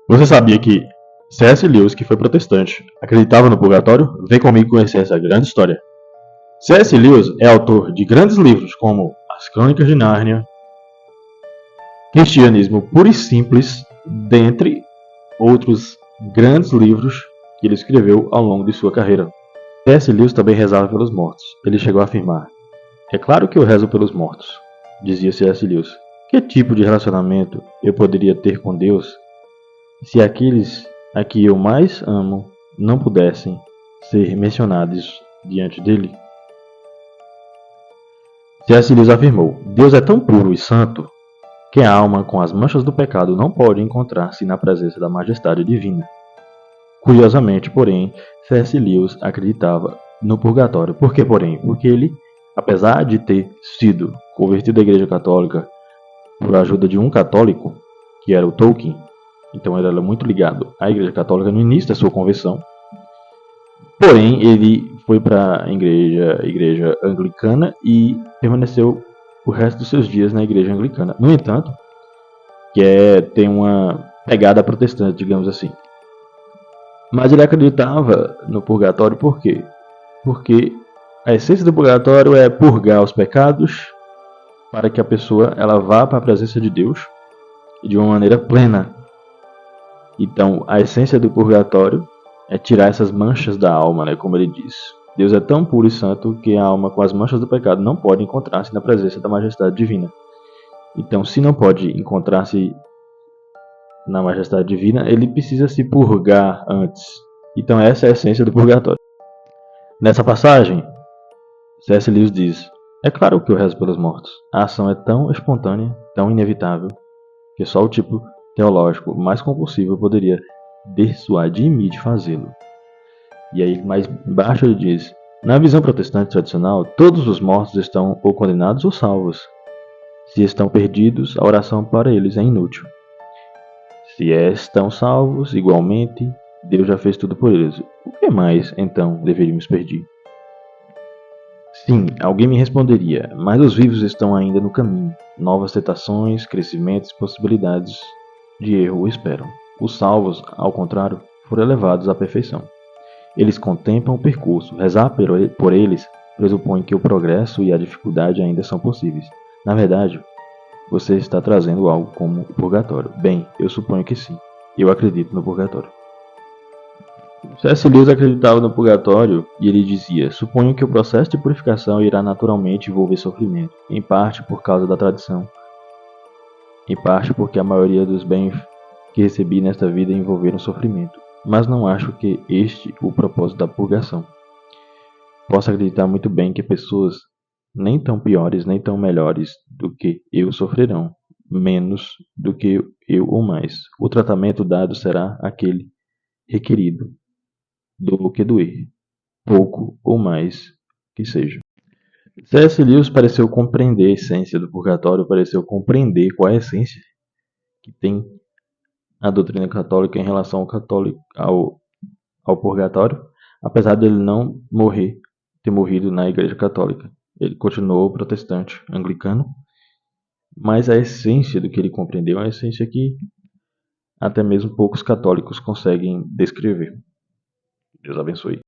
Você sabia que C.S. Lewis, que foi protestante, acreditava no purgatório? Vem comigo conhecer essa grande história. C.S. Lewis é autor de grandes livros como As Crônicas de Nárnia, Cristianismo Puro e Simples, dentre outros grandes livros que ele escreveu ao longo de sua carreira. C.S. Lewis também rezava pelos mortos. Ele chegou a afirmar: "É claro que eu rezo pelos mortos", dizia C.S. Lewis. Que tipo de relacionamento eu poderia ter com Deus se aqueles a que eu mais amo não pudessem ser mencionados diante dele? C.S. Lewis afirmou: "Deus é tão puro e santo que a alma com as manchas do pecado não pode encontrar-se na presença da majestade divina." Curiosamente, porém, C.S. Lewis acreditava no purgatório. Por que, porém? Porque ele, apesar de ter sido convertido à Igreja Católica por ajuda de um católico, que era o Tolkien, então ele era muito ligado à Igreja Católica no início da sua conversão, porém ele foi para a igreja anglicana e permaneceu o resto dos seus dias na Igreja Anglicana. No entanto, tem uma pegada protestante, digamos assim. Mas ele acreditava no purgatório por quê? Porque a essência do purgatório é purgar os pecados para que a pessoa ela vá para a presença de Deus de uma maneira plena. Então, a essência do purgatório é tirar essas manchas da alma, né, como ele diz. Deus é tão puro e santo que a alma com as manchas do pecado não pode encontrar-se na presença da majestade divina. Então, se não pode encontrar-se na majestade divina, ele precisa se purgar antes. Então, essa é a essência do purgatório. Nessa passagem, C.S. Lewis diz: "É claro que eu rezo pelos mortos. A ação é tão espontânea, tão inevitável, que só o tipo teológico mais compulsivo poderia dissuadir-me de fazê-lo." E aí, mais embaixo, ele diz: "Na visão protestante tradicional, todos os mortos estão ou condenados ou salvos. Se estão perdidos, a oração para eles é inútil. Se estão salvos, igualmente, Deus já fez tudo por eles. O que mais, então, deveríamos pedir?" Sim, alguém me responderia, mas os vivos estão ainda no caminho. Novas tentações, crescimentos e possibilidades de erro o esperam. Os salvos, ao contrário, foram elevados à perfeição. Eles contemplam o percurso. Rezar por eles pressupõe que o progresso e a dificuldade ainda são possíveis. Na verdade, você está trazendo algo como o purgatório. Bem, eu suponho que sim. Eu acredito no purgatório. C.S. Lewis acreditava no purgatório e ele dizia: "Suponho que o processo de purificação irá naturalmente envolver sofrimento, em parte por causa da tradição, em parte porque a maioria dos bens que recebi nesta vida envolveram sofrimento, mas não acho que este o propósito da purgação. Posso acreditar muito bem que pessoas nem tão piores nem tão melhores do que eu sofrerão, menos do que eu ou mais. O tratamento dado será aquele requerido, do que doer, pouco ou mais que seja." C.S. Lewis pareceu compreender a essência do purgatório, pareceu compreender qual é a essência que tem a doutrina católica em relação ao purgatório, apesar de ele não ter morrido na Igreja Católica. Ele continuou protestante, anglicano, mas a essência do que ele compreendeu é uma essência que até mesmo poucos católicos conseguem descrever. Deus abençoe.